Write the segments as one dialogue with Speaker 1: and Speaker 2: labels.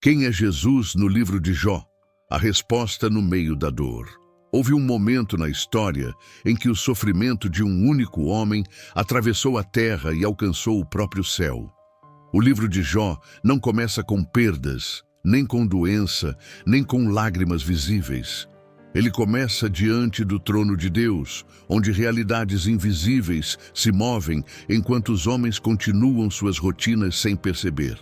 Speaker 1: Quem é Jesus no livro de Jó? A resposta no meio da dor. Houve um momento na história em que o sofrimento de um único homem atravessou a terra e alcançou o próprio céu. O livro de Jó não começa com perdas, nem com doença, nem com lágrimas visíveis. Ele começa diante do trono de Deus, onde realidades invisíveis se movem enquanto os homens continuam suas rotinas sem perceber.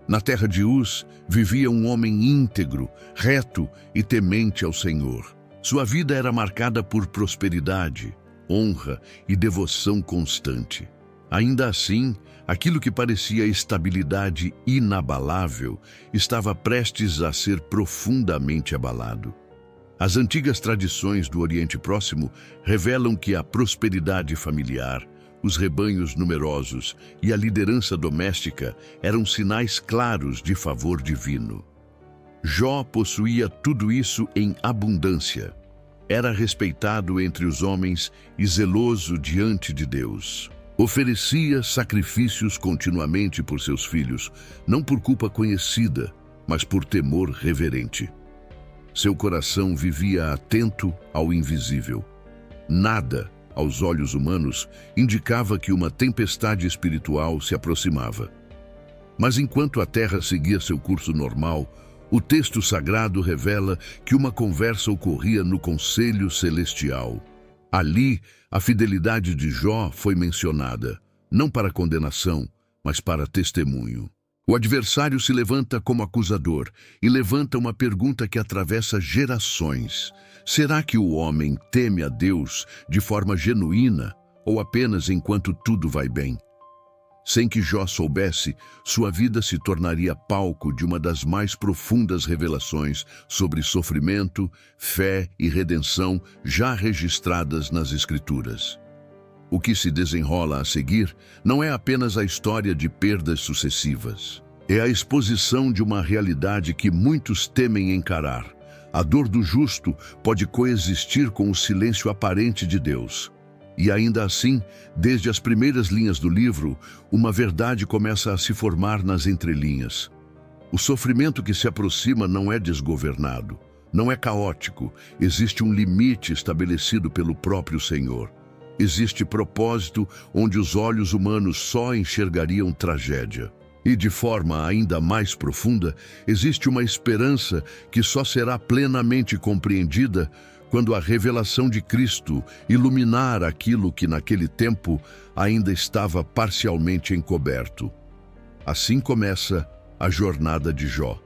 Speaker 1: Na terra de Uz vivia um homem íntegro, reto e temente ao Senhor. Sua vida era marcada por prosperidade, honra e devoção constante. Ainda assim, aquilo que parecia estabilidade inabalável estava prestes a ser profundamente abalado. As antigas tradições do Oriente Próximo revelam que a prosperidade familiar, os rebanhos numerosos e a liderança doméstica eram sinais claros de favor divino. Jó possuía tudo isso em abundância. Era respeitado entre os homens e zeloso diante de Deus. Oferecia sacrifícios continuamente por seus filhos, não por culpa conhecida, mas por temor reverente. Seu coração vivia atento ao invisível. Nada, aos olhos humanos, indicava que uma tempestade espiritual se aproximava. Mas enquanto a terra seguia seu curso normal, o texto sagrado revela que uma conversa ocorria no conselho celestial. Ali, a fidelidade de Jó foi mencionada, não para condenação, mas para testemunho. O adversário se levanta como acusador e levanta uma pergunta que atravessa gerações. Será que o homem teme a Deus de forma genuína ou apenas enquanto tudo vai bem? Sem que Jó soubesse, sua vida se tornaria palco de uma das mais profundas revelações sobre sofrimento, fé e redenção já registradas nas Escrituras. O que se desenrola a seguir não é apenas a história de perdas sucessivas. É a exposição de uma realidade que muitos temem encarar. A dor do justo pode coexistir com o silêncio aparente de Deus. E ainda assim, desde as primeiras linhas do livro, uma verdade começa a se formar nas entrelinhas. O sofrimento que se aproxima não é desgovernado, não é caótico. Existe um limite estabelecido pelo próprio Senhor. Existe propósito onde os olhos humanos só enxergariam tragédia. E de forma ainda mais profunda, existe uma esperança que só será plenamente compreendida quando a revelação de Cristo iluminar aquilo que naquele tempo ainda estava parcialmente encoberto. Assim começa a jornada de Jó.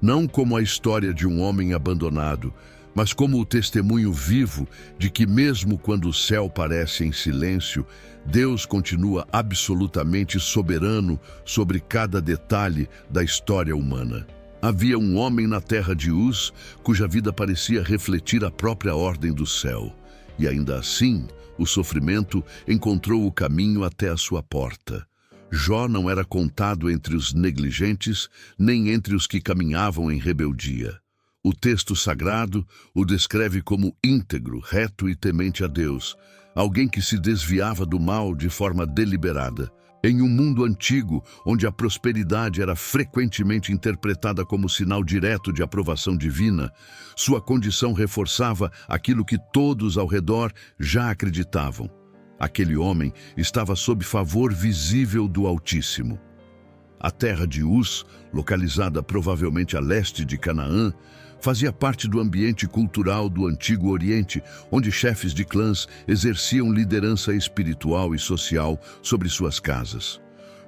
Speaker 1: Não como a história de um homem abandonado, mas como o testemunho vivo de que mesmo quando o céu parece em silêncio, Deus continua absolutamente soberano sobre cada detalhe da história humana. Havia um homem na terra de Uz, cuja vida parecia refletir a própria ordem do céu. E ainda assim, o sofrimento encontrou o caminho até a sua porta. Jó não era contado entre os negligentes, nem entre os que caminhavam em rebeldia. O texto sagrado o descreve como íntegro, reto e temente a Deus, alguém que se desviava do mal de forma deliberada. Em um mundo antigo, onde a prosperidade era frequentemente interpretada como sinal direto de aprovação divina, sua condição reforçava aquilo que todos ao redor já acreditavam. Aquele homem estava sob favor visível do Altíssimo. A terra de Uz, localizada provavelmente a leste de Canaã, fazia parte do ambiente cultural do Antigo Oriente, onde chefes de clãs exerciam liderança espiritual e social sobre suas casas.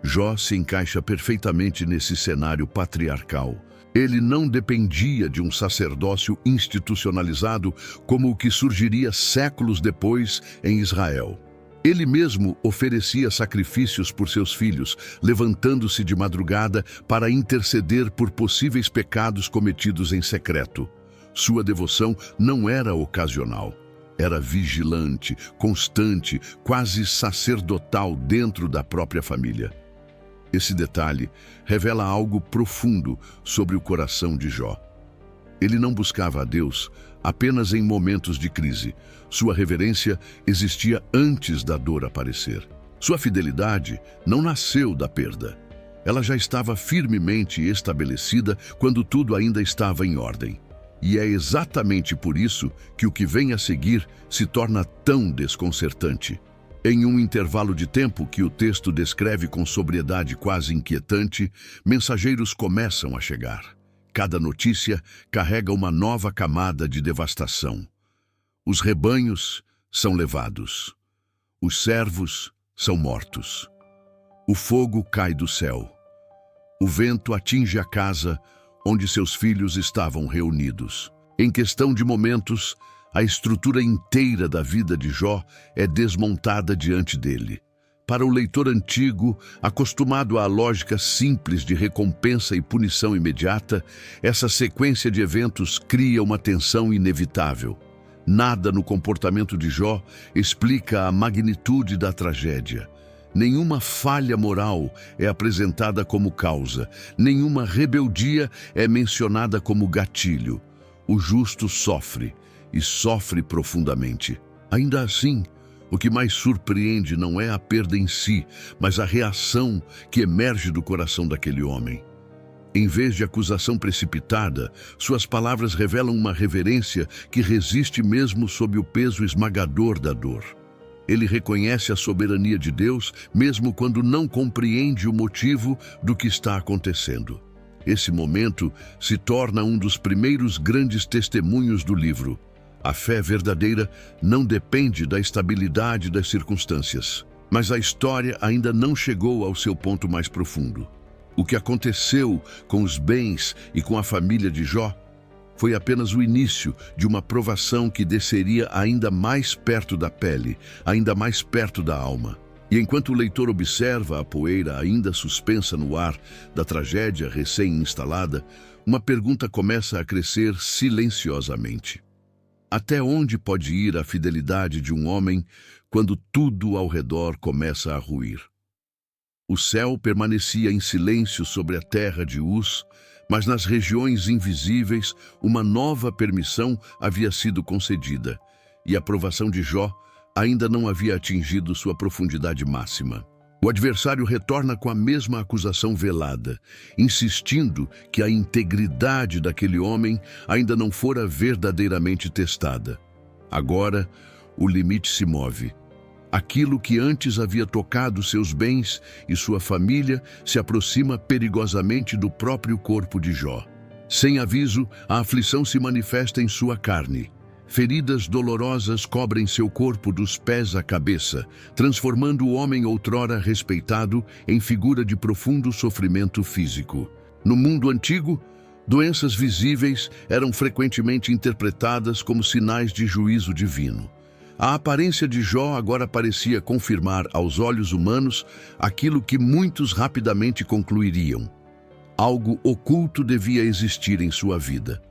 Speaker 1: Jó se encaixa perfeitamente nesse cenário patriarcal. Ele não dependia de um sacerdócio institucionalizado como o que surgiria séculos depois em Israel. Ele mesmo oferecia sacrifícios por seus filhos, levantando-se de madrugada para interceder por possíveis pecados cometidos em secreto. Sua devoção não era ocasional. Era vigilante, constante, quase sacerdotal dentro da própria família. Esse detalhe revela algo profundo sobre o coração de Jó. Ele não buscava a Deus apenas em momentos de crise. Sua reverência existia antes da dor aparecer. Sua fidelidade não nasceu da perda. Ela já estava firmemente estabelecida quando tudo ainda estava em ordem. E é exatamente por isso que o que vem a seguir se torna tão desconcertante. Em um intervalo de tempo que o texto descreve com sobriedade quase inquietante, mensageiros começam a chegar. Cada notícia carrega uma nova camada de devastação. Os rebanhos são levados. Os servos são mortos. O fogo cai do céu. O vento atinge a casa onde seus filhos estavam reunidos. Em questão de momentos, a estrutura inteira da vida de Jó é desmontada diante dele. Para o leitor antigo, acostumado à lógica simples de recompensa e punição imediata, essa sequência de eventos cria uma tensão inevitável. Nada no comportamento de Jó explica a magnitude da tragédia. Nenhuma falha moral é apresentada como causa, nenhuma rebeldia é mencionada como gatilho. O justo sofre, e sofre profundamente. Ainda assim, o que mais surpreende não é a perda em si, mas a reação que emerge do coração daquele homem. Em vez de acusação precipitada, suas palavras revelam uma reverência que resiste mesmo sob o peso esmagador da dor. Ele reconhece a soberania de Deus, mesmo quando não compreende o motivo do que está acontecendo. Esse momento se torna um dos primeiros grandes testemunhos do livro. A fé verdadeira não depende da estabilidade das circunstâncias, mas a história ainda não chegou ao seu ponto mais profundo. O que aconteceu com os bens e com a família de Jó foi apenas o início de uma provação que desceria ainda mais perto da pele, ainda mais perto da alma. E enquanto o leitor observa a poeira ainda suspensa no ar da tragédia recém-instalada, uma pergunta começa a crescer silenciosamente. Até onde pode ir a fidelidade de um homem quando tudo ao redor começa a ruir? O céu permanecia em silêncio sobre a terra de Uz, mas nas regiões invisíveis uma nova permissão havia sido concedida, e a provação de Jó ainda não havia atingido sua profundidade máxima. O adversário retorna com a mesma acusação velada, insistindo que a integridade daquele homem ainda não fora verdadeiramente testada. Agora, o limite se move. Aquilo que antes havia tocado seus bens e sua família se aproxima perigosamente do próprio corpo de Jó. Sem aviso, a aflição se manifesta em sua carne. Feridas dolorosas cobrem seu corpo dos pés à cabeça, transformando o homem outrora respeitado em figura de profundo sofrimento físico. No mundo antigo, doenças visíveis eram frequentemente interpretadas como sinais de juízo divino. A aparência de Jó agora parecia confirmar aos olhos humanos aquilo que muitos rapidamente concluiriam. Algo oculto devia existir em sua vida.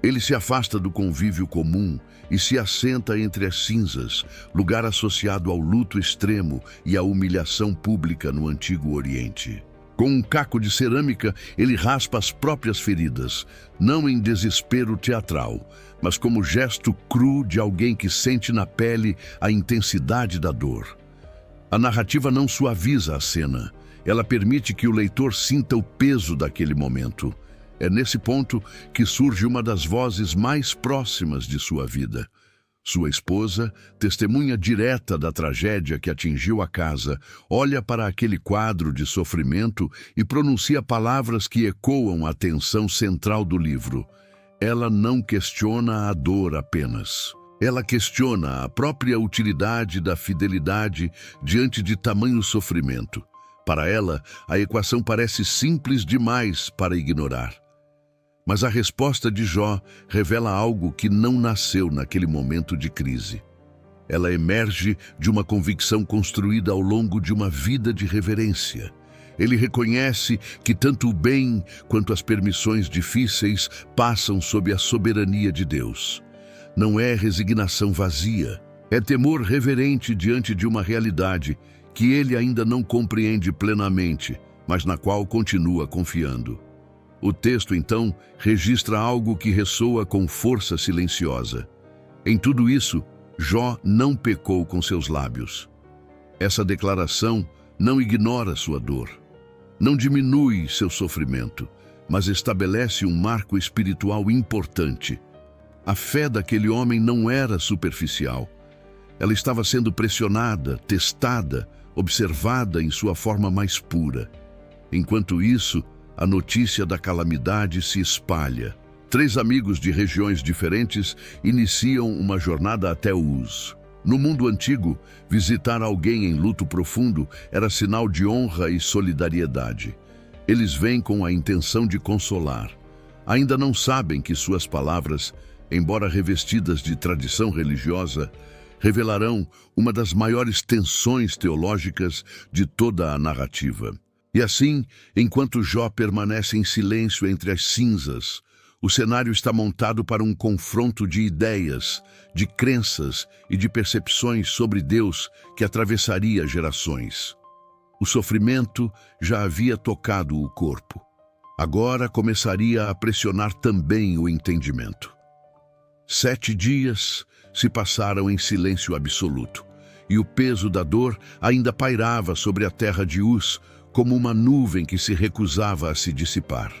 Speaker 1: Ele se afasta do convívio comum e se assenta entre as cinzas, lugar associado ao luto extremo e à humilhação pública no Antigo Oriente. Com um caco de cerâmica, ele raspa as próprias feridas, não em desespero teatral, mas como gesto cru de alguém que sente na pele a intensidade da dor. A narrativa não suaviza a cena, ela permite que o leitor sinta o peso daquele momento. É nesse ponto que surge uma das vozes mais próximas de sua vida. Sua esposa, testemunha direta da tragédia que atingiu a casa, olha para aquele quadro de sofrimento e pronuncia palavras que ecoam a tensão central do livro. Ela não questiona a dor apenas. Ela questiona a própria utilidade da fidelidade diante de tamanho sofrimento. Para ela, a equação parece simples demais para ignorar. Mas a resposta de Jó revela algo que não nasceu naquele momento de crise. Ela emerge de uma convicção construída ao longo de uma vida de reverência. Ele reconhece que tanto o bem quanto as permissões difíceis passam sob a soberania de Deus. Não é resignação vazia, é temor reverente diante de uma realidade que ele ainda não compreende plenamente, mas na qual continua confiando. O texto, então, registra algo que ressoa com força silenciosa. Em tudo isso, Jó não pecou com seus lábios. Essa declaração não ignora sua dor. não diminui seu sofrimento, mas estabelece um marco espiritual importante. A fé daquele homem não era superficial. Ela estava sendo pressionada, testada, observada em sua forma mais pura. Enquanto isso, a notícia da calamidade se espalha. 3 amigos de regiões diferentes iniciam uma jornada até Uz. No mundo antigo, visitar alguém em luto profundo era sinal de honra e solidariedade. Eles vêm com a intenção de consolar. Ainda não sabem que suas palavras, embora revestidas de tradição religiosa, revelarão uma das maiores tensões teológicas de toda a narrativa. E assim, enquanto Jó permanece em silêncio entre as cinzas, o cenário está montado para um confronto de ideias, de crenças e de percepções sobre Deus que atravessaria gerações. O sofrimento já havia tocado o corpo. Agora começaria a pressionar também o entendimento. 7 dias se passaram em silêncio absoluto, e o peso da dor ainda pairava sobre a terra de Uz como uma nuvem que se recusava a se dissipar.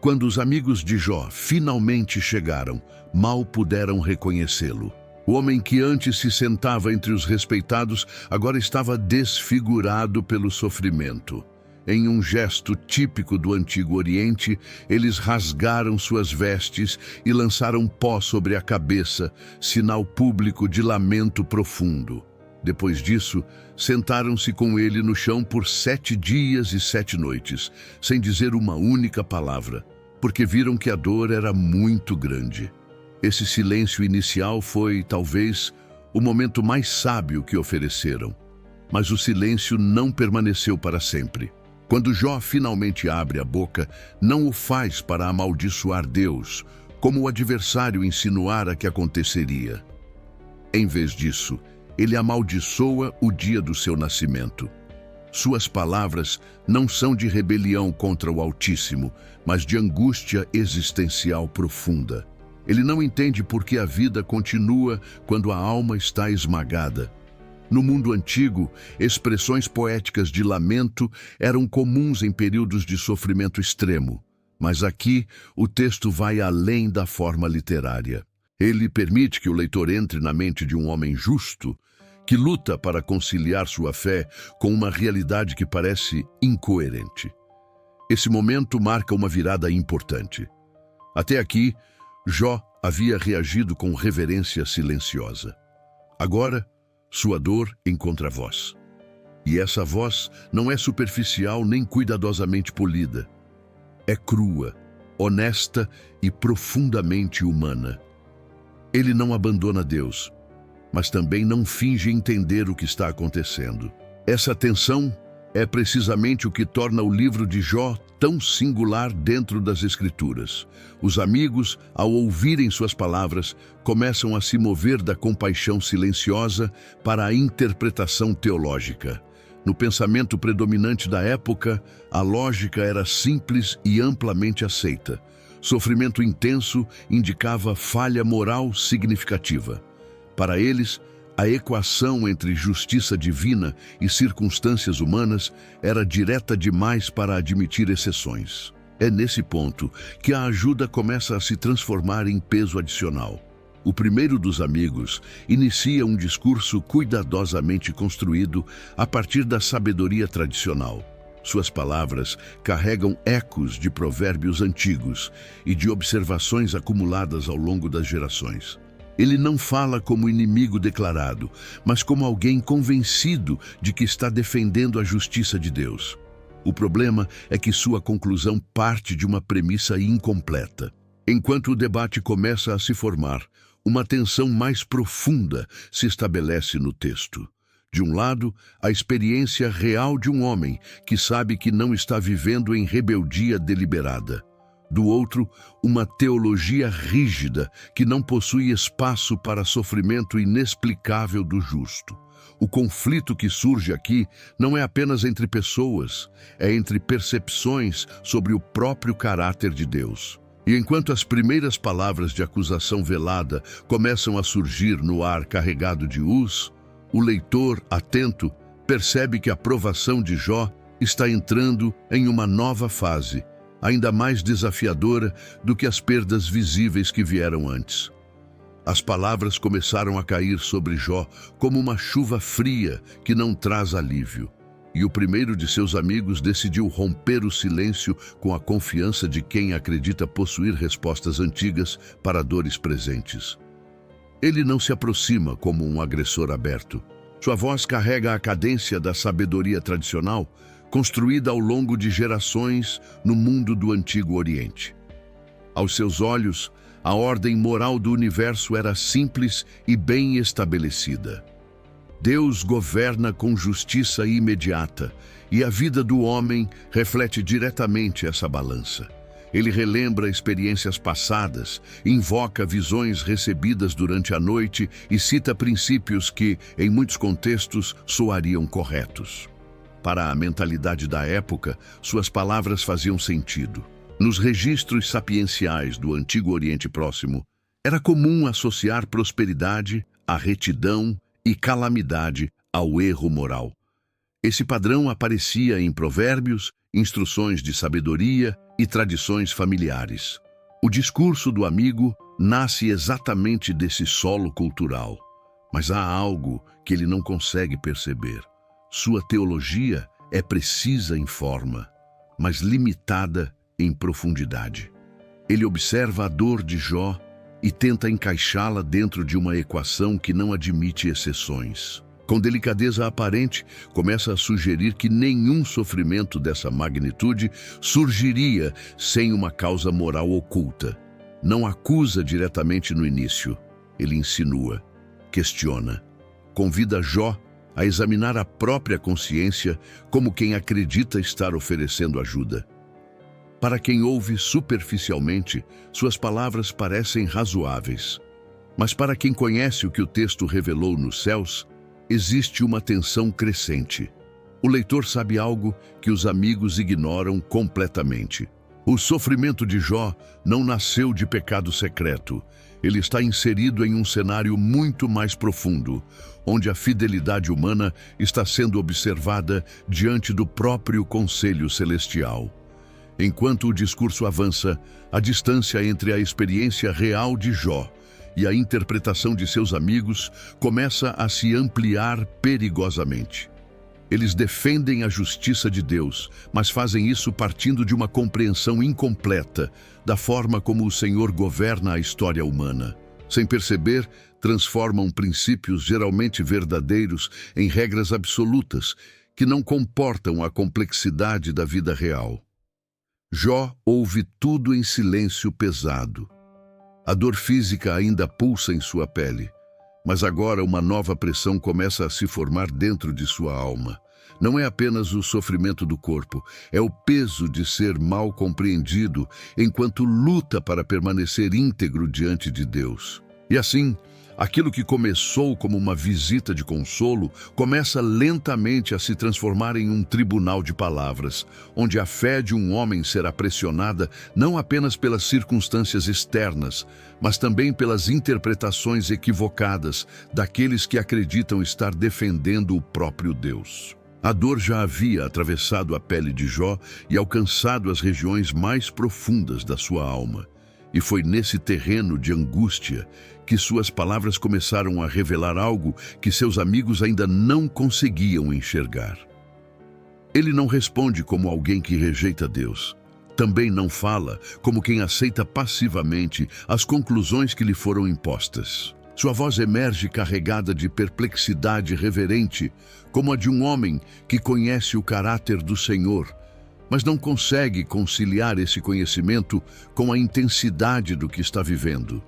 Speaker 1: Quando os amigos de Jó finalmente chegaram, mal puderam reconhecê-lo. O homem que antes se sentava entre os respeitados agora estava desfigurado pelo sofrimento. Em um gesto típico do Antigo Oriente, eles rasgaram suas vestes e lançaram pó sobre a cabeça, sinal público de lamento profundo. Depois disso, sentaram-se com ele no chão por 7 dias e 7 noites, sem dizer uma única palavra, porque viram que a dor era muito grande. Esse silêncio inicial foi, talvez, o momento mais sábio que ofereceram. Mas o silêncio não permaneceu para sempre. Quando Jó finalmente abre a boca, não o faz para amaldiçoar Deus, como o adversário insinuara que aconteceria. Em vez disso, ele amaldiçoa o dia do seu nascimento. Suas palavras não são de rebelião contra o Altíssimo, mas de angústia existencial profunda. Ele não entende por que a vida continua quando a alma está esmagada. No mundo antigo, expressões poéticas de lamento eram comuns em períodos de sofrimento extremo, mas aqui o texto vai além da forma literária. Ele permite que o leitor entre na mente de um homem justo, que luta para conciliar sua fé com uma realidade que parece incoerente. Esse momento marca uma virada importante. Até aqui, Jó havia reagido com reverência silenciosa. Agora, sua dor encontra voz. E essa voz não é superficial nem cuidadosamente polida. É crua, honesta e profundamente humana. Ele não abandona Deus, mas também não finge entender o que está acontecendo. Essa tensão é precisamente o que torna o livro de Jó tão singular dentro das Escrituras. Os amigos, ao ouvirem suas palavras, começam a se mover da compaixão silenciosa para a interpretação teológica. No pensamento predominante da época, a lógica era simples e amplamente aceita. Sofrimento intenso indicava falha moral significativa. Para eles, a equação entre justiça divina e circunstâncias humanas era direta demais para admitir exceções. É nesse ponto que a ajuda começa a se transformar em peso adicional. O primeiro dos amigos inicia um discurso cuidadosamente construído a partir da sabedoria tradicional. Suas palavras carregam ecos de provérbios antigos e de observações acumuladas ao longo das gerações. Ele não fala como inimigo declarado, mas como alguém convencido de que está defendendo a justiça de Deus. O problema é que sua conclusão parte de uma premissa incompleta. Enquanto o debate começa a se formar, uma tensão mais profunda se estabelece no texto. De um lado, a experiência real de um homem que sabe que não está vivendo em rebeldia deliberada. Do outro, uma teologia rígida que não possui espaço para sofrimento inexplicável do justo. O conflito que surge aqui não é apenas entre pessoas, é entre percepções sobre o próprio caráter de Deus. E enquanto as primeiras palavras de acusação velada começam a surgir no ar carregado de Uz, o leitor, atento, percebe que a provação de Jó está entrando em uma nova fase, ainda mais desafiadora do que as perdas visíveis que vieram antes. As palavras começaram a cair sobre Jó como uma chuva fria que não traz alívio. E o primeiro de seus amigos decidiu romper o silêncio com a confiança de quem acredita possuir respostas antigas para dores presentes. Ele não se aproxima como um agressor aberto. Sua voz carrega a cadência da sabedoria tradicional, construída ao longo de gerações no mundo do Antigo Oriente. Aos seus olhos, a ordem moral do universo era simples e bem estabelecida. Deus governa com justiça imediata, e a vida do homem reflete diretamente essa balança. Ele relembra experiências passadas, invoca visões recebidas durante a noite e cita princípios que, em muitos contextos, soariam corretos. Para a mentalidade da época, suas palavras faziam sentido. Nos registros sapienciais do Antigo Oriente Próximo, era comum associar prosperidade à retidão e calamidade ao erro moral. Esse padrão aparecia em provérbios, instruções de sabedoria e tradições familiares. O discurso do amigo nasce exatamente desse solo cultural, mas há algo que ele não consegue perceber. Sua teologia é precisa em forma, mas limitada em profundidade. Ele observa a dor de Jó e tenta encaixá-la dentro de uma equação que não admite exceções. Com delicadeza aparente, começa a sugerir que nenhum sofrimento dessa magnitude surgiria sem uma causa moral oculta. Não acusa diretamente no início. Ele insinua, questiona, convida Jó a examinar a própria consciência como quem acredita estar oferecendo ajuda. Para quem ouve superficialmente, suas palavras parecem razoáveis. Mas para quem conhece o que o texto revelou nos céus, existe uma tensão crescente. O leitor sabe algo que os amigos ignoram completamente. O sofrimento de Jó não nasceu de pecado secreto. Ele está inserido em um cenário muito mais profundo, onde a fidelidade humana está sendo observada diante do próprio conselho celestial. Enquanto o discurso avança, a distância entre a experiência real de Jó e a interpretação de seus amigos começa a se ampliar perigosamente. Eles defendem a justiça de Deus, mas fazem isso partindo de uma compreensão incompleta da forma como o Senhor governa a história humana. Sem perceber, transformam princípios geralmente verdadeiros em regras absolutas que não comportam a complexidade da vida real. Jó ouve tudo em silêncio pesado. A dor física ainda pulsa em sua pele, mas agora uma nova pressão começa a se formar dentro de sua alma. Não é apenas o sofrimento do corpo, é o peso de ser mal compreendido enquanto luta para permanecer íntegro diante de Deus. E assim, aquilo que começou como uma visita de consolo começa lentamente a se transformar em um tribunal de palavras, onde a fé de um homem será pressionada não apenas pelas circunstâncias externas, mas também pelas interpretações equivocadas daqueles que acreditam estar defendendo o próprio Deus. A dor já havia atravessado a pele de Jó e alcançado as regiões mais profundas da sua alma. E foi nesse terreno de angústia que suas palavras começaram a revelar algo que seus amigos ainda não conseguiam enxergar. Ele não responde como alguém que rejeita Deus. Também não fala como quem aceita passivamente as conclusões que lhe foram impostas. Sua voz emerge carregada de perplexidade reverente, como a de um homem que conhece o caráter do Senhor, mas não consegue conciliar esse conhecimento com a intensidade do que está vivendo.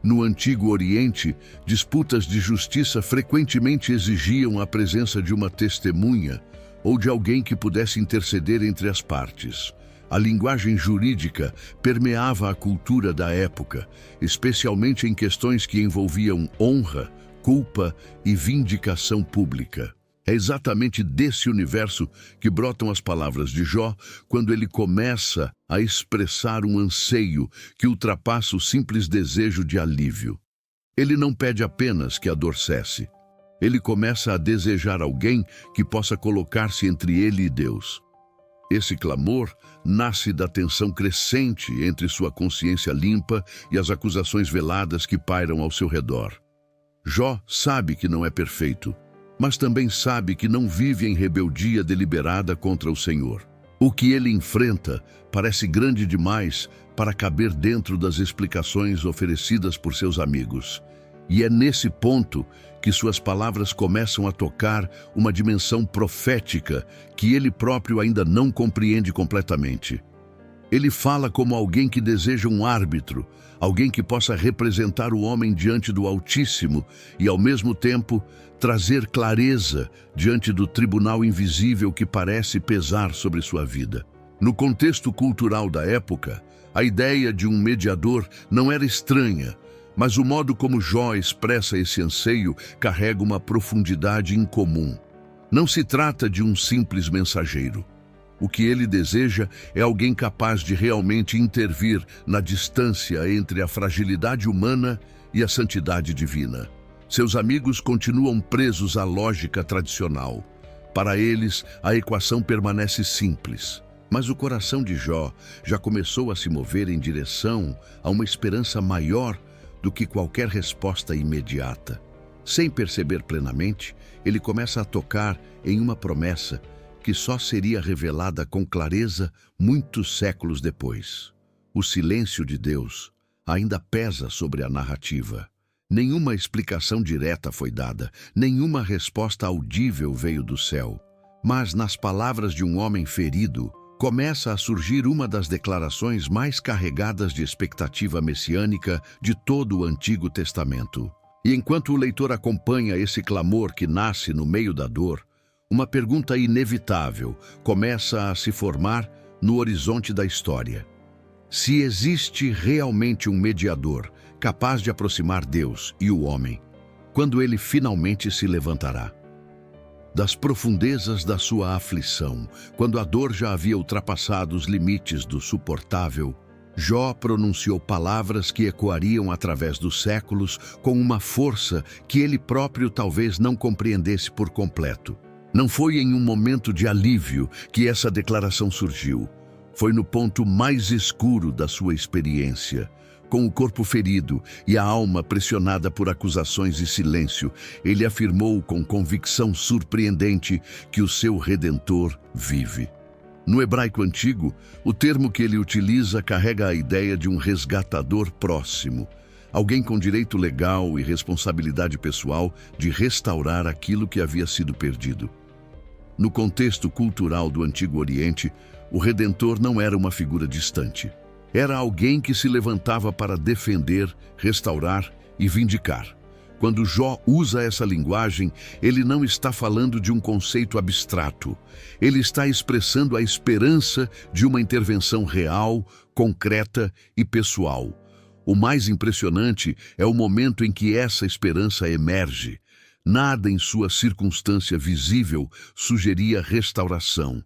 Speaker 1: No Antigo Oriente, disputas de justiça frequentemente exigiam a presença de uma testemunha ou de alguém que pudesse interceder entre as partes. A linguagem jurídica permeava a cultura da época, especialmente em questões que envolviam honra, culpa e vindicação pública. É exatamente desse universo que brotam as palavras de Jó quando ele começa a expressar um anseio que ultrapassa o simples desejo de alívio. Ele não pede apenas que a dor cesse. Ele começa a desejar alguém que possa colocar-se entre ele e Deus. Esse clamor nasce da tensão crescente entre sua consciência limpa e as acusações veladas que pairam ao seu redor. Jó sabe que não é perfeito, mas também sabe que não vive em rebeldia deliberada contra o Senhor. O que ele enfrenta parece grande demais para caber dentro das explicações oferecidas por seus amigos. E é nesse ponto que suas palavras começam a tocar uma dimensão profética que ele próprio ainda não compreende completamente. Ele fala como alguém que deseja um árbitro, alguém que possa representar o homem diante do Altíssimo e, ao mesmo tempo, trazer clareza diante do tribunal invisível que parece pesar sobre sua vida. No contexto cultural da época, a ideia de um mediador não era estranha, mas o modo como Jó expressa esse anseio carrega uma profundidade incomum. Não se trata de um simples mensageiro. O que ele deseja é alguém capaz de realmente intervir na distância entre a fragilidade humana e a santidade divina. Seus amigos continuam presos à lógica tradicional. Para eles, a equação permanece simples. Mas o coração de Jó já começou a se mover em direção a uma esperança maior do que qualquer resposta imediata. Sem perceber plenamente, ele começa a tocar em uma promessa que só seria revelada com clareza muitos séculos depois. O silêncio de Deus ainda pesa sobre a narrativa. Nenhuma explicação direta foi dada, nenhuma resposta audível veio do céu. Mas nas palavras de um homem ferido, começa a surgir uma das declarações mais carregadas de expectativa messiânica de todo o Antigo Testamento. E enquanto o leitor acompanha esse clamor que nasce no meio da dor, uma pergunta inevitável começa a se formar no horizonte da história. Se existe realmente um mediador capaz de aproximar Deus e o homem, quando ele finalmente se levantará? Das profundezas da sua aflição, quando a dor já havia ultrapassado os limites do suportável, Jó pronunciou palavras que ecoariam através dos séculos com uma força que ele próprio talvez não compreendesse por completo. Não foi em um momento de alívio que essa declaração surgiu. Foi no ponto mais escuro da sua experiência. Com o corpo ferido e a alma pressionada por acusações e silêncio, ele afirmou com convicção surpreendente que o seu Redentor vive. No hebraico antigo, o termo que ele utiliza carrega a ideia de um resgatador próximo, alguém com direito legal e responsabilidade pessoal de restaurar aquilo que havia sido perdido. No contexto cultural do Antigo Oriente, o Redentor não era uma figura distante. Era alguém que se levantava para defender, restaurar e vindicar. Quando Jó usa essa linguagem, ele não está falando de um conceito abstrato. Ele está expressando a esperança de uma intervenção real, concreta e pessoal. O mais impressionante é o momento em que essa esperança emerge. Nada em sua circunstância visível sugeria restauração.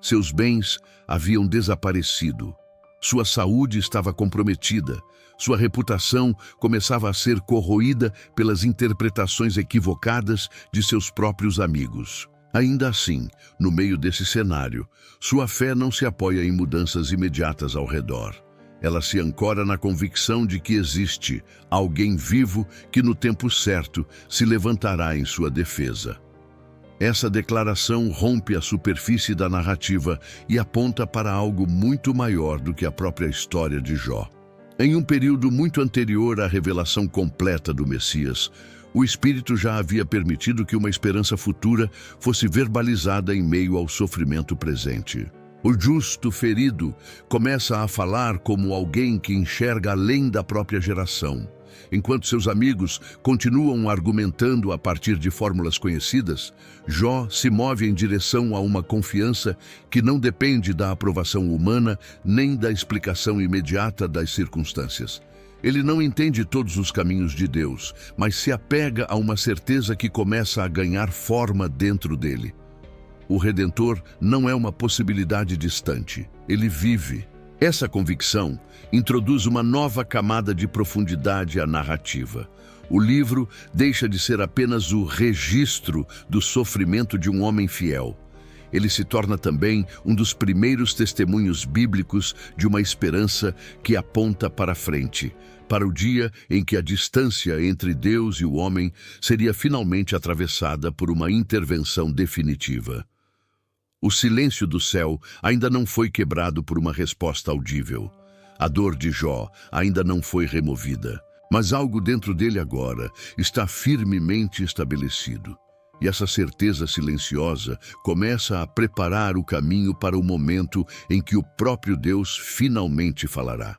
Speaker 1: Seus bens haviam desaparecido. Sua saúde estava comprometida. Sua reputação começava a ser corroída pelas interpretações equivocadas de seus próprios amigos. Ainda assim, no meio desse cenário, sua fé não se apoia em mudanças imediatas ao redor. Ela se ancora na convicção de que existe alguém vivo que, no tempo certo, se levantará em sua defesa. Essa declaração rompe a superfície da narrativa e aponta para algo muito maior do que a própria história de Jó. Em um período muito anterior à revelação completa do Messias, o Espírito já havia permitido que uma esperança futura fosse verbalizada em meio ao sofrimento presente. O justo ferido começa a falar como alguém que enxerga além da própria geração. Enquanto seus amigos continuam argumentando a partir de fórmulas conhecidas, Jó se move em direção a uma confiança que não depende da aprovação humana nem da explicação imediata das circunstâncias. Ele não entende todos os caminhos de Deus, mas se apega a uma certeza que começa a ganhar forma dentro dele. O Redentor não é uma possibilidade distante, ele vive. Essa convicção introduz uma nova camada de profundidade à narrativa. O livro deixa de ser apenas o registro do sofrimento de um homem fiel. ele se torna também um dos primeiros testemunhos bíblicos de uma esperança que aponta para frente, para o dia em que a distância entre Deus e o homem seria finalmente atravessada por uma intervenção definitiva. O silêncio do céu ainda não foi quebrado por uma resposta audível. A dor de Jó ainda não foi removida, mas algo dentro dele agora está firmemente estabelecido. E essa certeza silenciosa começa a preparar o caminho para o momento em que o próprio Deus finalmente falará.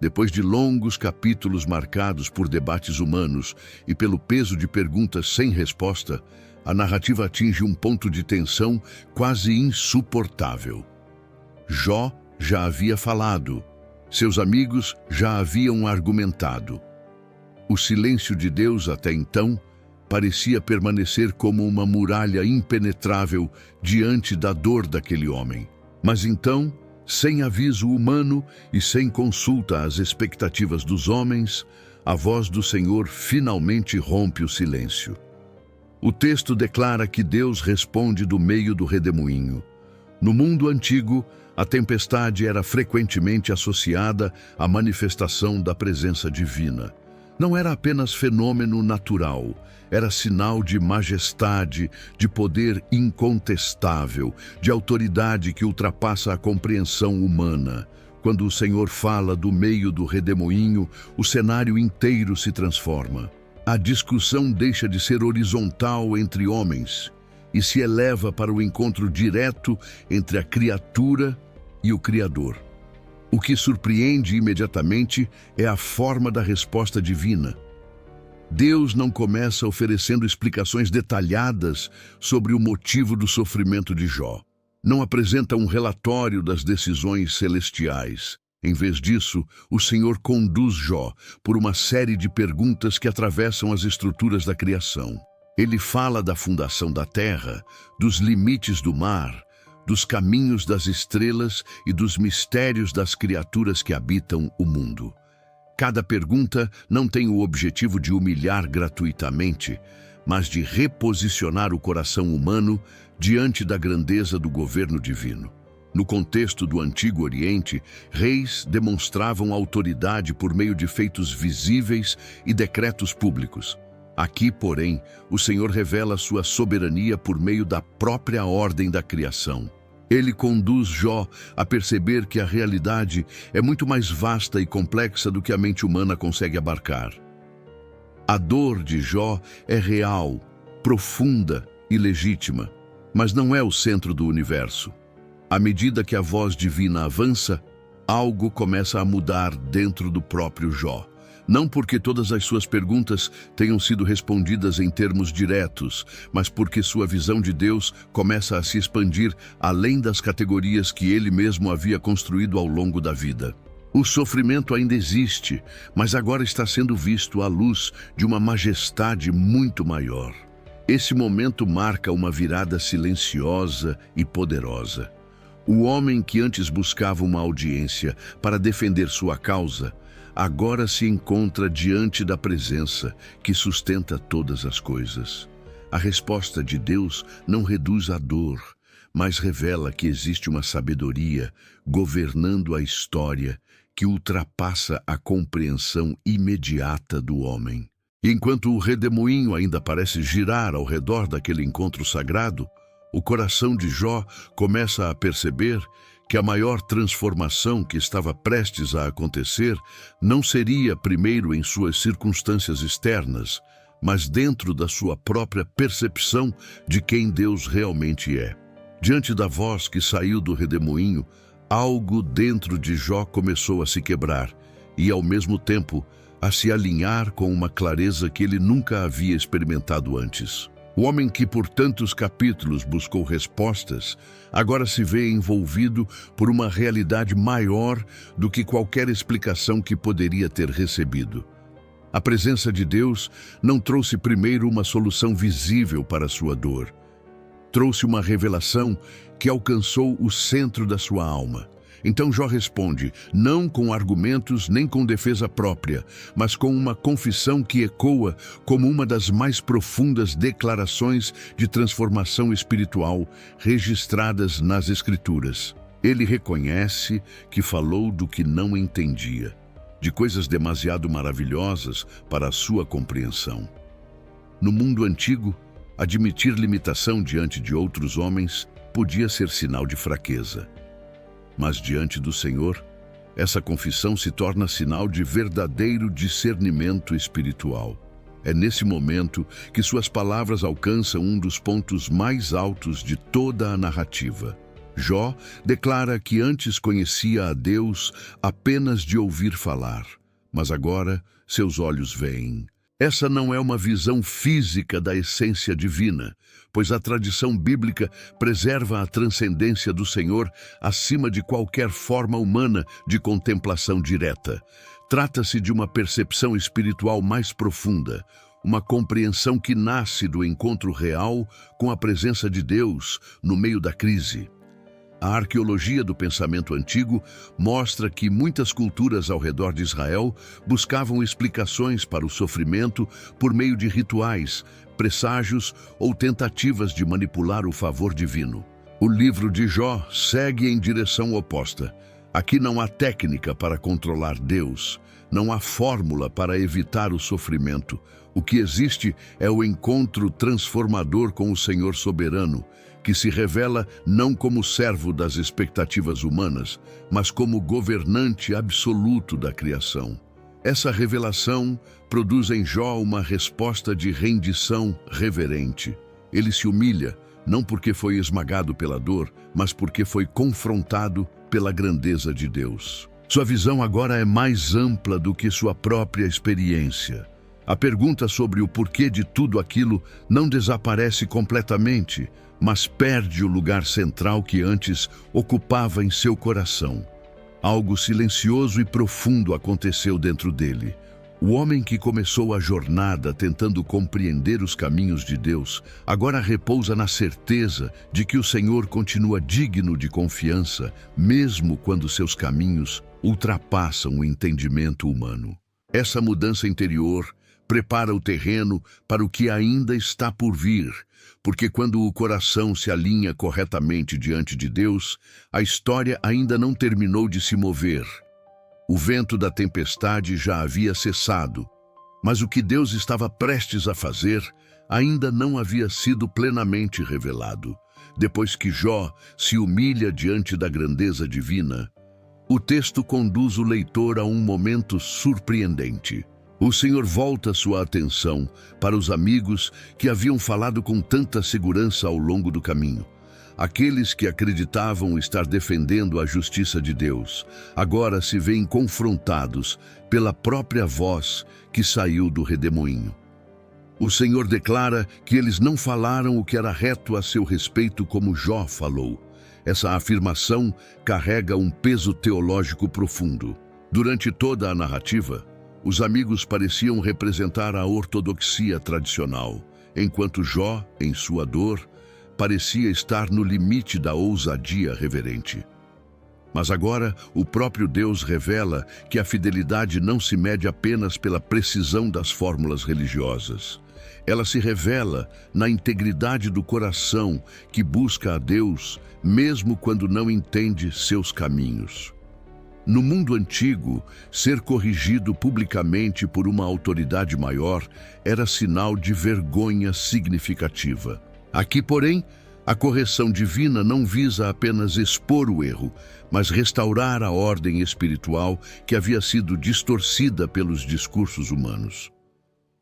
Speaker 1: Depois de longos capítulos marcados por debates humanos e pelo peso de perguntas sem resposta, a narrativa atinge um ponto de tensão quase insuportável. Jó já havia falado, seus amigos já haviam argumentado. O silêncio de Deus até então parecia permanecer como uma muralha impenetrável diante da dor daquele homem. Mas então, sem aviso humano e sem consulta às expectativas dos homens, a voz do Senhor finalmente rompe o silêncio. O texto declara que Deus responde do meio do redemoinho. No mundo antigo, a tempestade era frequentemente associada à manifestação da presença divina. Não era apenas fenômeno natural, era sinal de majestade, de poder incontestável, de autoridade que ultrapassa a compreensão humana. Quando o Senhor fala do meio do redemoinho, o cenário inteiro se transforma. A discussão deixa de ser horizontal entre homens e se eleva para o encontro direto entre a criatura e o Criador. O que surpreende imediatamente é a forma da resposta divina. Deus não começa oferecendo explicações detalhadas sobre o motivo do sofrimento de Jó. Não apresenta um relatório das decisões celestiais. Em vez disso, o Senhor conduz Jó por uma série de perguntas que atravessam as estruturas da criação. Ele fala da fundação da terra, dos limites do mar, dos caminhos das estrelas e dos mistérios das criaturas que habitam o mundo. Cada pergunta não tem o objetivo de humilhar gratuitamente, mas de reposicionar o coração humano diante da grandeza do governo divino. No contexto do Antigo Oriente, reis demonstravam autoridade por meio de feitos visíveis e decretos públicos. Aqui, porém, o Senhor revela sua soberania por meio da própria ordem da criação. Ele conduz Jó a perceber que a realidade é muito mais vasta e complexa do que a mente humana consegue abarcar. A dor de Jó é real, profunda e legítima, mas não é o centro do universo. À medida que a voz divina avança, algo começa a mudar dentro do próprio Jó. Não porque todas as suas perguntas tenham sido respondidas em termos diretos, mas porque sua visão de Deus começa a se expandir além das categorias que ele mesmo havia construído ao longo da vida. O sofrimento ainda existe, mas agora está sendo visto à luz de uma majestade muito maior. Esse momento marca uma virada silenciosa e poderosa. O homem que antes buscava uma audiência para defender sua causa, agora se encontra diante da presença que sustenta todas as coisas. A resposta de Deus não reduz a dor, mas revela que existe uma sabedoria governando a história que ultrapassa a compreensão imediata do homem. Enquanto o redemoinho ainda parece girar ao redor daquele encontro sagrado, o coração de Jó começa a perceber que a maior transformação que estava prestes a acontecer não seria primeiro em suas circunstâncias externas, mas dentro da sua própria percepção de quem Deus realmente é. Diante da voz que saiu do redemoinho, algo dentro de Jó começou a se quebrar e, ao mesmo tempo, a se alinhar com uma clareza que ele nunca havia experimentado antes. O homem que por tantos capítulos buscou respostas, agora se vê envolvido por uma realidade maior do que qualquer explicação que poderia ter recebido. A presença de Deus não trouxe primeiro uma solução visível para a sua dor. Trouxe uma revelação que alcançou o centro da sua alma. Então Jó responde, não com argumentos nem com defesa própria, mas com uma confissão que ecoa como uma das mais profundas declarações de transformação espiritual registradas nas Escrituras. Ele reconhece que falou do que não entendia, de coisas demasiado maravilhosas para a sua compreensão. No mundo antigo, admitir limitação diante de outros homens podia ser sinal de fraqueza. Mas diante do Senhor, essa confissão se torna sinal de verdadeiro discernimento espiritual. É nesse momento que suas palavras alcançam um dos pontos mais altos de toda a narrativa. Jó declara que antes conhecia a Deus apenas de ouvir falar, mas agora seus olhos veem. Essa não é uma visão física da essência divina, pois a tradição bíblica preserva a transcendência do Senhor acima de qualquer forma humana de contemplação direta. Trata-se de uma percepção espiritual mais profunda, uma compreensão que nasce do encontro real com a presença de Deus no meio da crise. A arqueologia do pensamento antigo mostra que muitas culturas ao redor de Israel buscavam explicações para o sofrimento por meio de rituais, presságios ou tentativas de manipular o favor divino. O livro de Jó segue em direção oposta. Aqui não há técnica para controlar Deus, não há fórmula para evitar o sofrimento. O que existe é o encontro transformador com o Senhor soberano, que se revela não como servo das expectativas humanas, mas como governante absoluto da criação. Essa revelação produz em Jó uma resposta de rendição reverente. Ele se humilha, não porque foi esmagado pela dor, mas porque foi confrontado pela grandeza de Deus. Sua visão agora é mais ampla do que sua própria experiência. A pergunta sobre o porquê de tudo aquilo não desaparece completamente, mas perde o lugar central que antes ocupava em seu coração. Algo silencioso e profundo aconteceu dentro dele. O homem que começou a jornada tentando compreender os caminhos de Deus, agora repousa na certeza de que o Senhor continua digno de confiança, mesmo quando seus caminhos ultrapassam o entendimento humano. Essa mudança interior prepara o terreno para o que ainda está por vir, porque quando o coração se alinha corretamente diante de Deus, a história ainda não terminou de se mover. O vento da tempestade já havia cessado, mas o que Deus estava prestes a fazer ainda não havia sido plenamente revelado. Depois que Jó se humilha diante da grandeza divina, o texto conduz o leitor a um momento surpreendente. O Senhor volta sua atenção para os amigos que haviam falado com tanta segurança ao longo do caminho. Aqueles que acreditavam estar defendendo a justiça de Deus, agora se veem confrontados pela própria voz que saiu do redemoinho. O Senhor declara que eles não falaram o que era reto a seu respeito como Jó falou. Essa afirmação carrega um peso teológico profundo. Durante toda a narrativa, os amigos pareciam representar a ortodoxia tradicional, enquanto Jó, em sua dor, parecia estar no limite da ousadia reverente. Mas agora, o próprio Deus revela que a fidelidade não se mede apenas pela precisão das fórmulas religiosas. Ela se revela na integridade do coração que busca a Deus, mesmo quando não entende seus caminhos. No mundo antigo, ser corrigido publicamente por uma autoridade maior era sinal de vergonha significativa. Aqui, porém, a correção divina não visa apenas expor o erro, mas restaurar a ordem espiritual que havia sido distorcida pelos discursos humanos.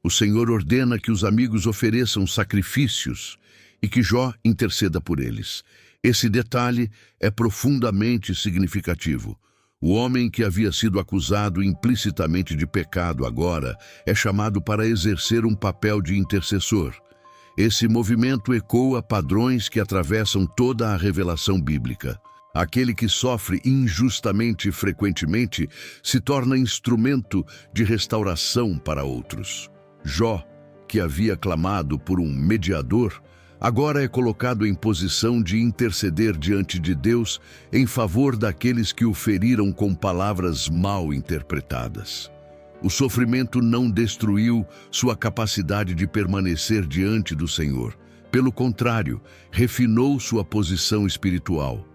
Speaker 1: O Senhor ordena que os amigos ofereçam sacrifícios e que Jó interceda por eles. Esse detalhe é profundamente significativo. O homem que havia sido acusado implicitamente de pecado agora é chamado para exercer um papel de intercessor. Esse movimento ecoa padrões que atravessam toda a revelação bíblica. Aquele que sofre injustamente frequentemente se torna instrumento de restauração para outros. Jó, que havia clamado por um mediador, agora é colocado em posição de interceder diante de Deus em favor daqueles que o feriram com palavras mal interpretadas. O sofrimento não destruiu sua capacidade de permanecer diante do Senhor. Pelo contrário, refinou sua posição espiritual.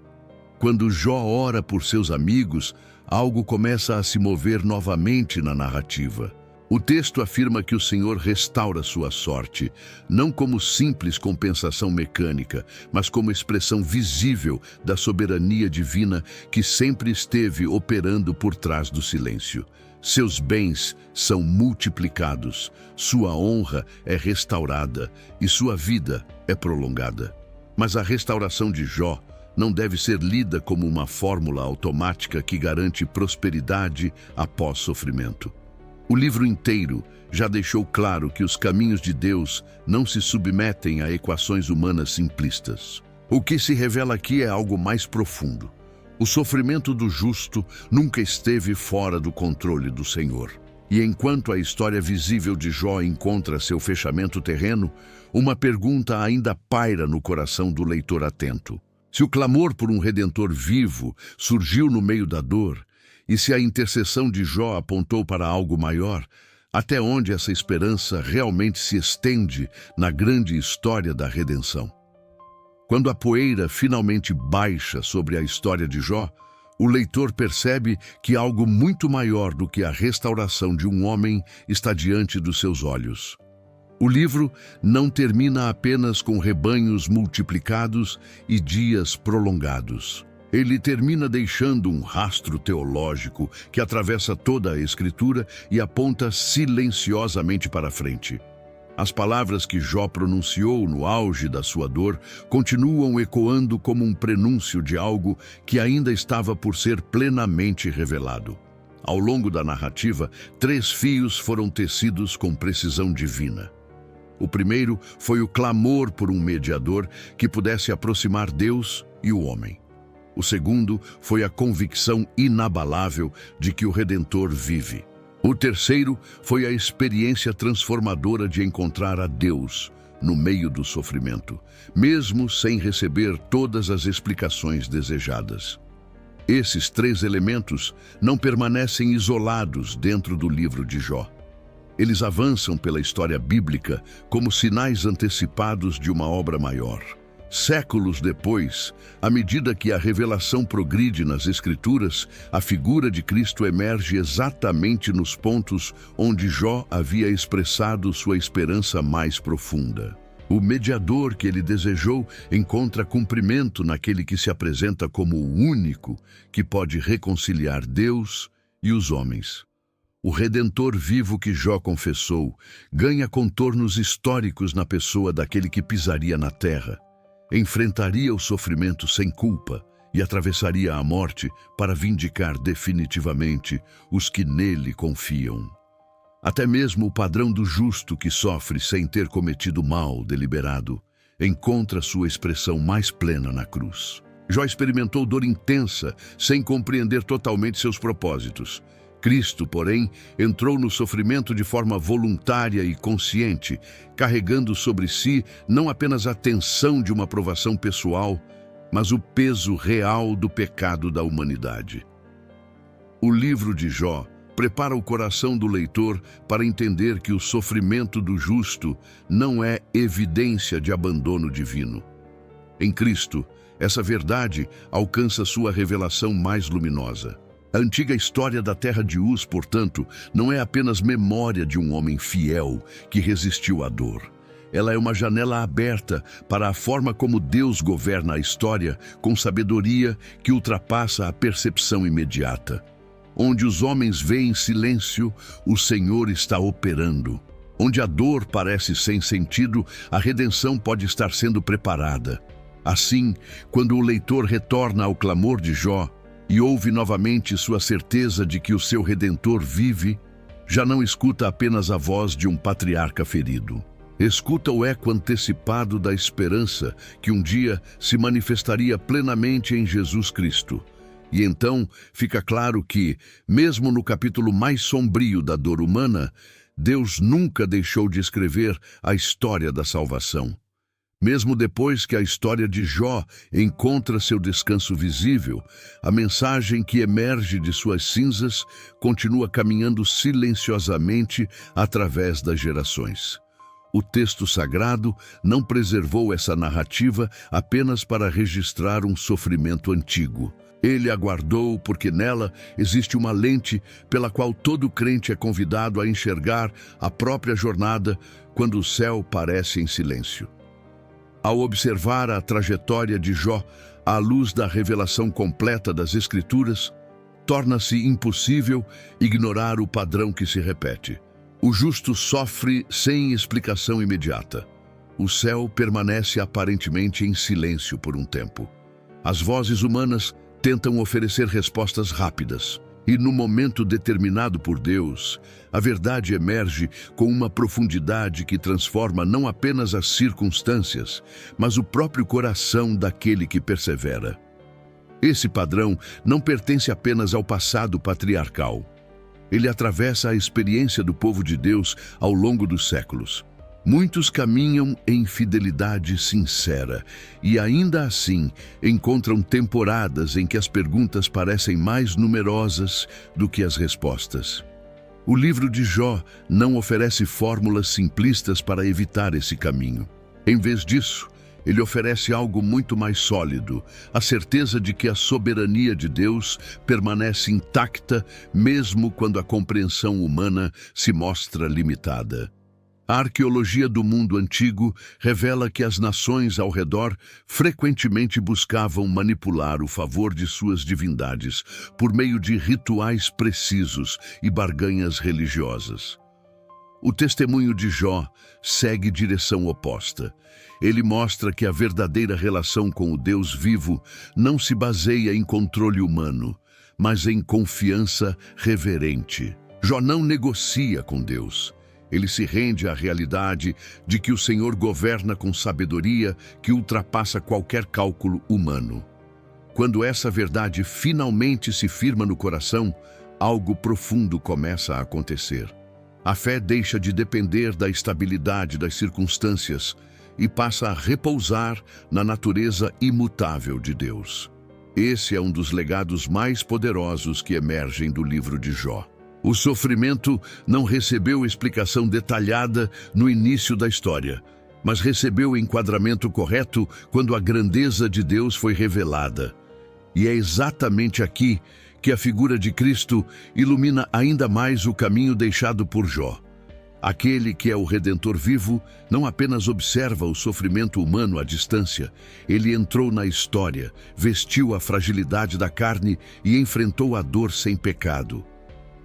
Speaker 1: Quando Jó ora por seus amigos, algo começa a se mover novamente na narrativa. O texto afirma que o Senhor restaura sua sorte, não como simples compensação mecânica, mas como expressão visível da soberania divina que sempre esteve operando por trás do silêncio. Seus bens são multiplicados, sua honra é restaurada e sua vida é prolongada. Mas a restauração de Jó não deve ser lida como uma fórmula automática que garante prosperidade após sofrimento. O livro inteiro já deixou claro que os caminhos de Deus não se submetem a equações humanas simplistas. O que se revela aqui é algo mais profundo. O sofrimento do justo nunca esteve fora do controle do Senhor. E enquanto a história visível de Jó encontra seu fechamento terreno, uma pergunta ainda paira no coração do leitor atento. Se o clamor por um Redentor vivo surgiu no meio da dor, e se a intercessão de Jó apontou para algo maior, até onde essa esperança realmente se estende na grande história da redenção? Quando a poeira finalmente baixa sobre a história de Jó, o leitor percebe que algo muito maior do que a restauração de um homem está diante dos seus olhos. O livro não termina apenas com rebanhos multiplicados e dias prolongados. Ele termina deixando um rastro teológico que atravessa toda a Escritura e aponta silenciosamente para frente. As palavras que Jó pronunciou no auge da sua dor continuam ecoando como um prenúncio de algo que ainda estava por ser plenamente revelado. Ao longo da narrativa, 3 fios foram tecidos com precisão divina. O primeiro foi o clamor por um mediador que pudesse aproximar Deus e o homem. O segundo foi a convicção inabalável de que o Redentor vive. O terceiro foi a experiência transformadora de encontrar a Deus no meio do sofrimento, mesmo sem receber todas as explicações desejadas. Esses 3 elementos não permanecem isolados dentro do livro de Jó. Eles avançam pela história bíblica como sinais antecipados de uma obra maior. Séculos depois, à medida que a revelação progride nas Escrituras, a figura de Cristo emerge exatamente nos pontos onde Jó havia expressado sua esperança mais profunda. O mediador que ele desejou encontra cumprimento naquele que se apresenta como o único que pode reconciliar Deus e os homens. O Redentor vivo que Jó confessou ganha contornos históricos na pessoa daquele que pisaria na terra, enfrentaria o sofrimento sem culpa e atravessaria a morte para vindicar definitivamente os que nele confiam. Até mesmo o padrão do justo que sofre sem ter cometido mal deliberado encontra sua expressão mais plena na cruz. Jó experimentou dor intensa sem compreender totalmente seus propósitos. Cristo, porém, entrou no sofrimento de forma voluntária e consciente, carregando sobre si não apenas a tensão de uma provação pessoal, mas o peso real do pecado da humanidade. O livro de Jó prepara o coração do leitor para entender que o sofrimento do justo não é evidência de abandono divino. Em Cristo, essa verdade alcança sua revelação mais luminosa. A antiga história da terra de Uz, portanto, não é apenas memória de um homem fiel que resistiu à dor. Ela é uma janela aberta para a forma como Deus governa a história com sabedoria que ultrapassa a percepção imediata. Onde os homens veem silêncio, o Senhor está operando. Onde a dor parece sem sentido, a redenção pode estar sendo preparada. Assim, quando o leitor retorna ao clamor de Jó, e ouve novamente sua certeza de que o seu Redentor vive, já não escuta apenas a voz de um patriarca ferido. Escuta o eco antecipado da esperança que um dia se manifestaria plenamente em Jesus Cristo. E então fica claro que, mesmo no capítulo mais sombrio da dor humana, Deus nunca deixou de escrever a história da salvação. Mesmo depois que a história de Jó encontra seu descanso visível, a mensagem que emerge de suas cinzas continua caminhando silenciosamente através das gerações. O texto sagrado não preservou essa narrativa apenas para registrar um sofrimento antigo. Ele aguardou porque nela existe uma lente pela qual todo crente é convidado a enxergar a própria jornada quando o céu parece em silêncio. Ao observar a trajetória de Jó à luz da revelação completa das Escrituras, torna-se impossível ignorar o padrão que se repete. O justo sofre sem explicação imediata. O céu permanece aparentemente em silêncio por um tempo. As vozes humanas tentam oferecer respostas rápidas. E no momento determinado por Deus, a verdade emerge com uma profundidade que transforma não apenas as circunstâncias, mas o próprio coração daquele que persevera. Esse padrão não pertence apenas ao passado patriarcal. Ele atravessa a experiência do povo de Deus ao longo dos séculos. Muitos caminham em fidelidade sincera e, ainda assim, encontram temporadas em que as perguntas parecem mais numerosas do que as respostas. O livro de Jó não oferece fórmulas simplistas para evitar esse caminho. Em vez disso, ele oferece algo muito mais sólido, a certeza de que a soberania de Deus permanece intacta mesmo quando a compreensão humana se mostra limitada. A arqueologia do mundo antigo revela que as nações ao redor frequentemente buscavam manipular o favor de suas divindades por meio de rituais precisos e barganhas religiosas. O testemunho de Jó segue direção oposta. Ele mostra que a verdadeira relação com o Deus vivo não se baseia em controle humano, mas em confiança reverente. Jó não negocia com Deus. Ele se rende à realidade de que o Senhor governa com sabedoria que ultrapassa qualquer cálculo humano. Quando essa verdade finalmente se firma no coração, algo profundo começa a acontecer. A fé deixa de depender da estabilidade das circunstâncias e passa a repousar na natureza imutável de Deus. Esse é um dos legados mais poderosos que emergem do livro de Jó. O sofrimento não recebeu explicação detalhada no início da história, mas recebeu o enquadramento correto quando a grandeza de Deus foi revelada. E é exatamente aqui que a figura de Cristo ilumina ainda mais o caminho deixado por Jó. Aquele que é o Redentor vivo não apenas observa o sofrimento humano à distância, ele entrou na história, vestiu a fragilidade da carne e enfrentou a dor sem pecado.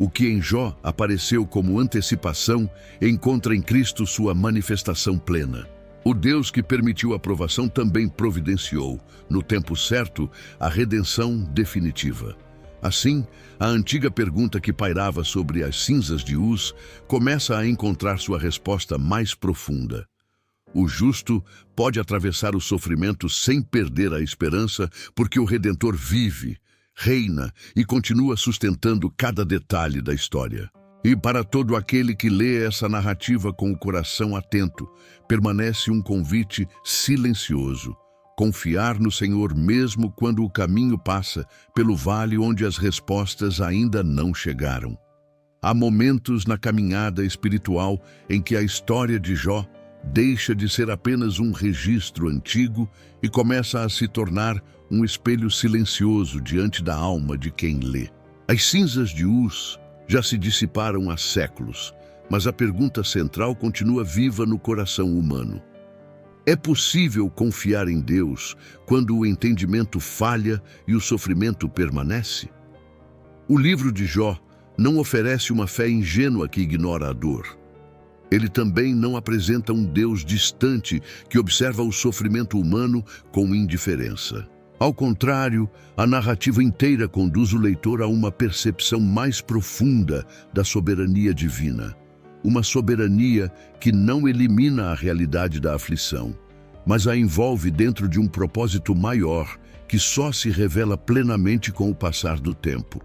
Speaker 1: O que em Jó apareceu como antecipação, encontra em Cristo sua manifestação plena. O Deus que permitiu a provação também providenciou, no tempo certo, a redenção definitiva. Assim, a antiga pergunta que pairava sobre as cinzas de Uz começa a encontrar sua resposta mais profunda. O justo pode atravessar o sofrimento sem perder a esperança, porque o Redentor vive, reina e continua sustentando cada detalhe da história. E para todo aquele que lê essa narrativa com o coração atento, permanece um convite silencioso: confiar no Senhor mesmo quando o caminho passa pelo vale onde as respostas ainda não chegaram. Há momentos na caminhada espiritual em que a história de Jó deixa de ser apenas um registro antigo e começa a se tornar um espelho silencioso diante da alma de quem lê. As cinzas de Uz já se dissiparam há séculos, mas a pergunta central continua viva no coração humano. É possível confiar em Deus quando o entendimento falha e o sofrimento permanece? O livro de Jó não oferece uma fé ingênua que ignora a dor. Ele também não apresenta um Deus distante que observa o sofrimento humano com indiferença. Ao contrário, a narrativa inteira conduz o leitor a uma percepção mais profunda da soberania divina. Uma soberania que não elimina a realidade da aflição, mas a envolve dentro de um propósito maior que só se revela plenamente com o passar do tempo.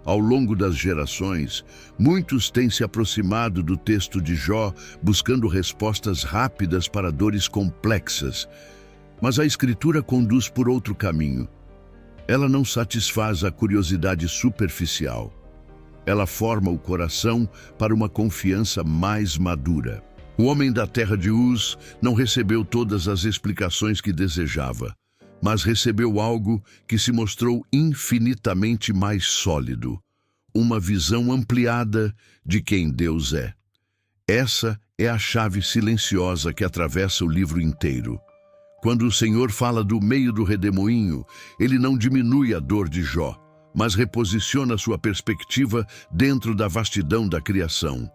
Speaker 1: Ao longo das gerações, muitos têm se aproximado do texto de Jó buscando respostas rápidas para dores complexas. Mas a Escritura conduz por outro caminho. Ela não satisfaz a curiosidade superficial. Ela forma o coração para uma confiança mais madura. O homem da terra de Uz não recebeu todas as explicações que desejava, mas recebeu algo que se mostrou infinitamente mais sólido, uma visão ampliada de quem Deus é. Essa é a chave silenciosa que atravessa o livro inteiro. Quando o Senhor fala do meio do redemoinho, ele não diminui a dor de Jó, mas reposiciona sua perspectiva dentro da vastidão da criação.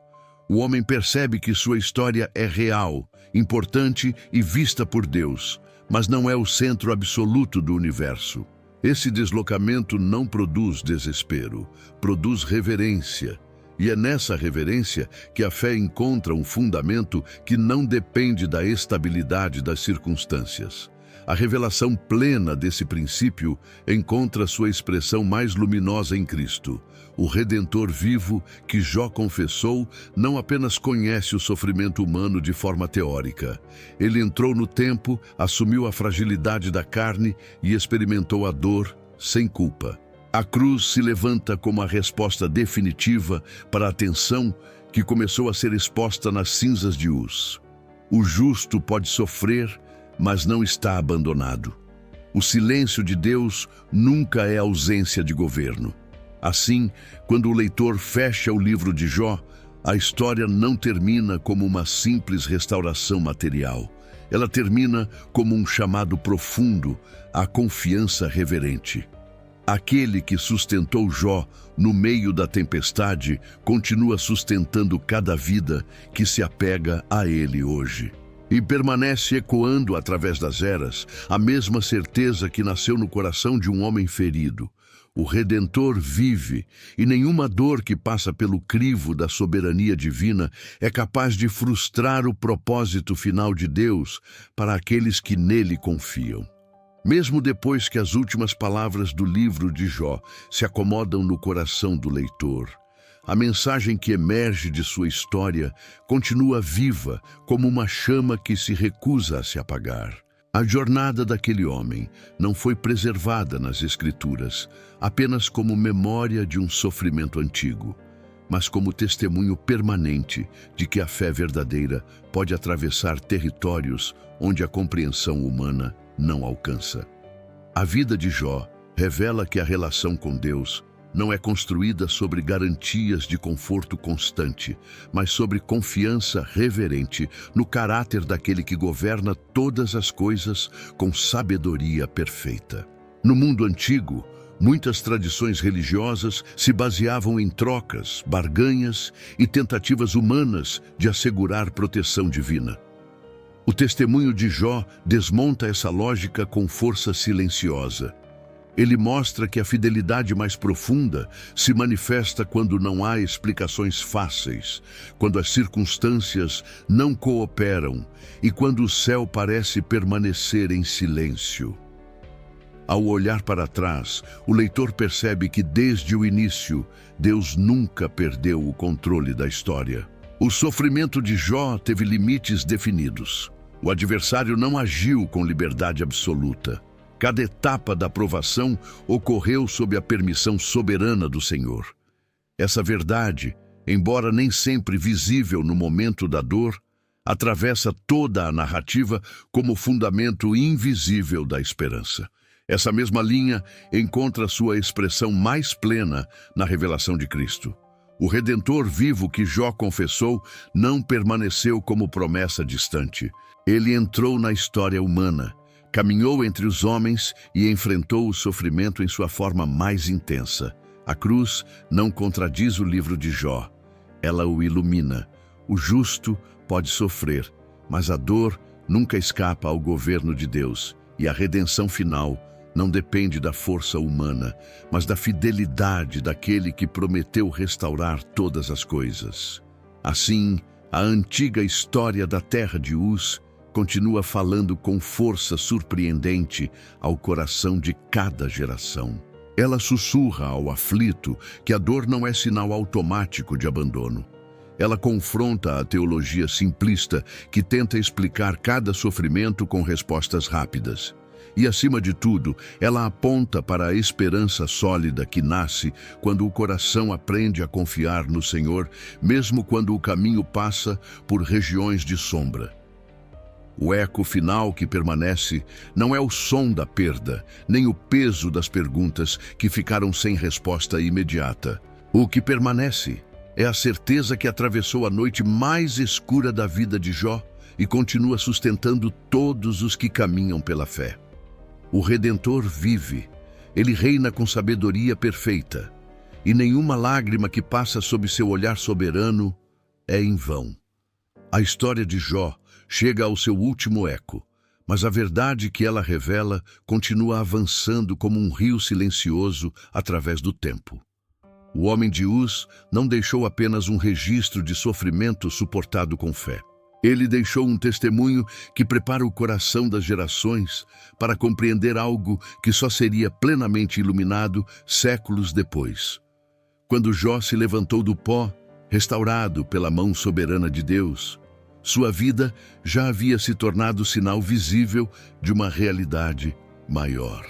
Speaker 1: O homem percebe que sua história é real, importante e vista por Deus, mas não é o centro absoluto do universo. Esse deslocamento não produz desespero, produz reverência. E é nessa reverência que a fé encontra um fundamento que não depende da estabilidade das circunstâncias. A revelação plena desse princípio encontra sua expressão mais luminosa em Cristo. O Redentor vivo que Jó confessou não apenas conhece o sofrimento humano de forma teórica. Ele entrou no tempo, assumiu a fragilidade da carne e experimentou a dor sem culpa. A cruz se levanta como a resposta definitiva para a tensão que começou a ser exposta nas cinzas de Uz. O justo pode sofrer, mas não está abandonado. O silêncio de Deus nunca é ausência de governo. Assim, quando o leitor fecha o livro de Jó, a história não termina como uma simples restauração material. Ela termina como um chamado profundo à confiança reverente. Aquele que sustentou Jó no meio da tempestade continua sustentando cada vida que se apega a ele hoje. E permanece ecoando através das eras a mesma certeza que nasceu no coração de um homem ferido. O Redentor vive, e nenhuma dor que passa pelo crivo da soberania divina é capaz de frustrar o propósito final de Deus para aqueles que nele confiam. Mesmo depois que as últimas palavras do livro de Jó se acomodam no coração do leitor, a mensagem que emerge de sua história continua viva como uma chama que se recusa a se apagar. A jornada daquele homem não foi preservada nas Escrituras apenas como memória de um sofrimento antigo, mas como testemunho permanente de que a fé verdadeira pode atravessar territórios onde a compreensão humana não alcança. A vida de Jó revela que a relação com Deus não é construída sobre garantias de conforto constante, mas sobre confiança reverente no caráter daquele que governa todas as coisas com sabedoria perfeita. No mundo antigo, muitas tradições religiosas se baseavam em trocas, barganhas e tentativas humanas de assegurar proteção divina. O testemunho de Jó desmonta essa lógica com força silenciosa. Ele mostra que a fidelidade mais profunda se manifesta quando não há explicações fáceis, quando as circunstâncias não cooperam e quando o céu parece permanecer em silêncio. Ao olhar para trás, o leitor percebe que desde o início, Deus nunca perdeu o controle da história. O sofrimento de Jó teve limites definidos. O adversário não agiu com liberdade absoluta. Cada etapa da provação ocorreu sob a permissão soberana do Senhor. Essa verdade, embora nem sempre visível no momento da dor, atravessa toda a narrativa como fundamento invisível da esperança. Essa mesma linha encontra sua expressão mais plena na revelação de Cristo. O Redentor vivo que Jó confessou não permaneceu como promessa distante. Ele entrou na história humana, caminhou entre os homens e enfrentou o sofrimento em sua forma mais intensa. A cruz não contradiz o livro de Jó. Ela o ilumina. O justo pode sofrer, mas a dor nunca escapa ao governo de Deus. E a redenção final não depende da força humana, mas da fidelidade daquele que prometeu restaurar todas as coisas. Assim, a antiga história da terra de Uz continua falando com força surpreendente ao coração de cada geração. Ela sussurra ao aflito que a dor não é sinal automático de abandono. Ela confronta a teologia simplista que tenta explicar cada sofrimento com respostas rápidas. E, acima de tudo, ela aponta para a esperança sólida que nasce quando o coração aprende a confiar no Senhor, mesmo quando o caminho passa por regiões de sombra. O eco final que permanece não é o som da perda, nem o peso das perguntas que ficaram sem resposta imediata. O que permanece é a certeza que atravessou a noite mais escura da vida de Jó e continua sustentando todos os que caminham pela fé. O Redentor vive, ele reina com sabedoria perfeita, e nenhuma lágrima que passa sob seu olhar soberano é em vão. A história de Jó chega ao seu último eco, mas a verdade que ela revela continua avançando como um rio silencioso através do tempo. O homem de Uz não deixou apenas um registro de sofrimento suportado com fé. Ele deixou um testemunho que prepara o coração das gerações para compreender algo que só seria plenamente iluminado séculos depois. Quando Jó se levantou do pó, restaurado pela mão soberana de Deus, sua vida já havia se tornado sinal visível de uma realidade maior.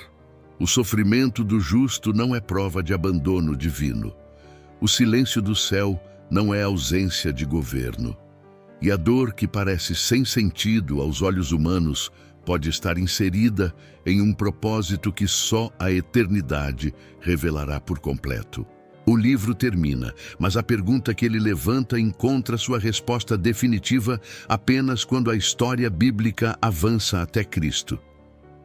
Speaker 1: O sofrimento do justo não é prova de abandono divino. O silêncio do céu não é ausência de governo. E a dor que parece sem sentido aos olhos humanos pode estar inserida em um propósito que só a eternidade revelará por completo. O livro termina, mas a pergunta que ele levanta encontra sua resposta definitiva apenas quando a história bíblica avança até Cristo.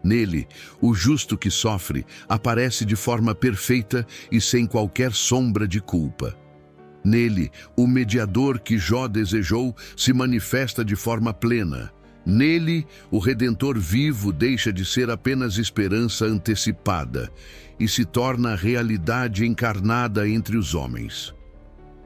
Speaker 1: Nele, o justo que sofre aparece de forma perfeita e sem qualquer sombra de culpa. Nele, o mediador que Jó desejou se manifesta de forma plena. Nele, o Redentor vivo deixa de ser apenas esperança antecipada e se torna realidade encarnada entre os homens.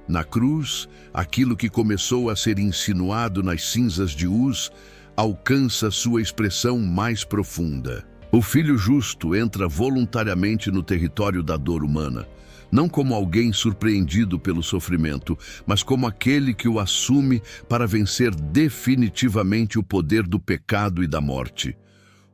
Speaker 1: Na cruz, aquilo que começou a ser insinuado nas cinzas de Uz alcança sua expressão mais profunda. O Filho Justo entra voluntariamente no território da dor humana, não como alguém surpreendido pelo sofrimento, mas como aquele que o assume para vencer definitivamente o poder do pecado e da morte.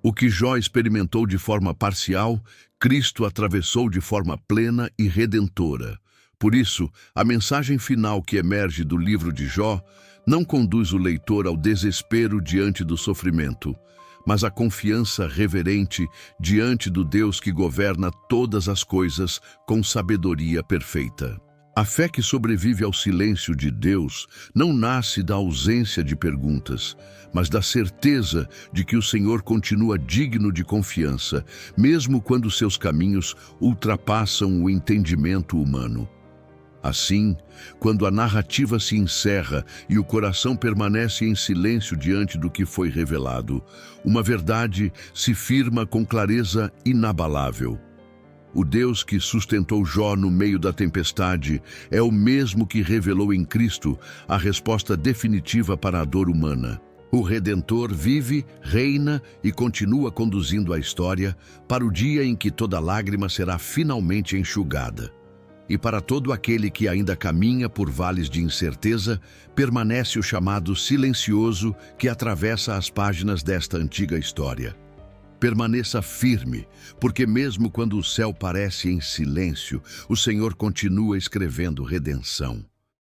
Speaker 1: O que Jó experimentou de forma parcial, Cristo atravessou de forma plena e redentora. Por isso, a mensagem final que emerge do livro de Jó não conduz o leitor ao desespero diante do sofrimento, mas à confiança reverente diante do Deus que governa todas as coisas com sabedoria perfeita. A fé que sobrevive ao silêncio de Deus não nasce da ausência de perguntas, mas da certeza de que o Senhor continua digno de confiança, mesmo quando seus caminhos ultrapassam o entendimento humano. Assim, quando a narrativa se encerra e o coração permanece em silêncio diante do que foi revelado, uma verdade se firma com clareza inabalável. O Deus que sustentou Jó no meio da tempestade é o mesmo que revelou em Cristo a resposta definitiva para a dor humana. O Redentor vive, reina e continua conduzindo a história para o dia em que toda lágrima será finalmente enxugada. E para todo aquele que ainda caminha por vales de incerteza, permanece o chamado silencioso que atravessa as páginas desta antiga história. Permaneça firme, porque mesmo quando o céu parece em silêncio, o Senhor continua escrevendo redenção.